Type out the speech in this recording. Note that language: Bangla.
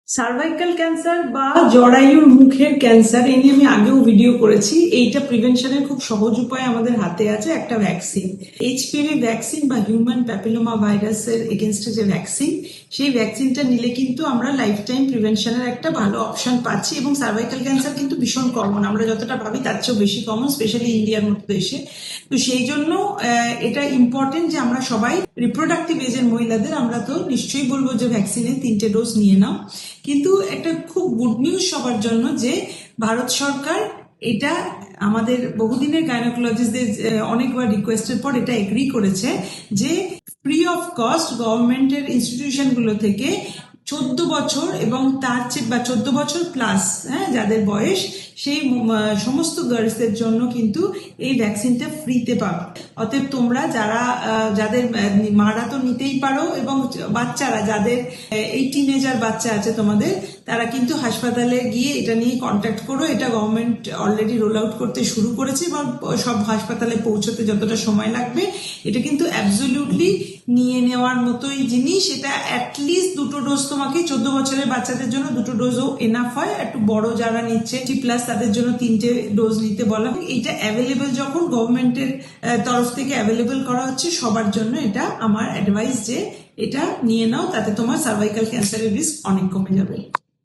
সার্ভাইকাল ক্যান্সার বা জরায়ুর মুখের ক্যান্সার এই নিয়ে আমি আগেও ভিডিও করেছি। এইটা প্রিভেনশনের খুব সহজ উপায় আমাদের হাতে আছে, একটা ভ্যাকসিন। এইচপিভি ভ্যাকসিন বা হিউম্যান প্যাপিলোমা ভাইরাসের এগেনস্টে যে ভ্যাকসিন, সেই ভ্যাকসিনটা নিলে কিন্তু আমরা লাইফ টাইম প্রিভেনশনের একটা ভালো অপশন পাচ্ছি। এবং সার্ভাইকাল ক্যান্সার কিন্তু ভীষণ কমন, আমরা যতটা ভাবি তার চেয়েও বেশি কমন, স্পেশালি ইন্ডিয়ার মতো দেশে। তো সেই জন্য এটা ইম্পর্টেন্ট যে আমরা সবাই রিপ্রোডাক্টিভ এজের মহিলাদের আমরা তো নিশ্চয়ই বলবো যে ভ্যাকসিনের 3টে ডোজ নিয়ে নাও। কিন্তু একটা খুব গুড নিউজ সবার জন্য যে ভারত সরকার এটা আমাদের বহুদিনের গাইনোকোলজিস্টদের অনেকবার রিকোয়েস্টের পর এটা এগ্রি করেছে যে ফ্রি অফ কস্ট গভর্নমেন্টের ইনস্টিটিউশনগুলো থেকে 14 বছর এবং তার চেয়ে বা 14 বছর প্লাস যাদের বয়স, সেই সমস্ত গার্লসদের জন্য কিন্তু এই ভ্যাকসিনটা ফ্রিতে পাবে। অতএব তোমরা যাদের মারা তো নিতেই পারো, এবং বাচ্চারা যাদের এই টিনেজার বাচ্চা আছে তোমাদের, তারা কিন্তু হাসপাতালে গিয়ে এটা নিয়ে কন্ট্যাক্ট করো। এটা গভর্নমেন্ট অলরেডি রোল আউট করতে শুরু করেছে এবং সব হাসপাতালে পৌঁছতে যতটা সময় লাগবে, এটা কিন্তু অ্যাবসলিউটলি নিয়ে নেওয়ার মতোই জিনিস। এটা অ্যাটলিস্ট 2টো ডোজ, তোমাকে 14 বছরের বাচ্চাদের জন্য 2টো ডোজও এনাফ হয়। একটু বড় যারা নিচ্ছে 50+ তাদের জন্য 3টে ডোজ নিতে বলা হয়। এটা অ্যাভেলেবেল যখন গভর্নমেন্টের তরফ থেকে অ্যাভেলেবেল করা হচ্ছে সবার জন্য, এটা আমার অ্যাডভাইস যে এটা নিয়ে নাও, তাতে তোমার সার্ভাইকাল ক্যান্সারের রিস্ক অনেক কমে যাবে।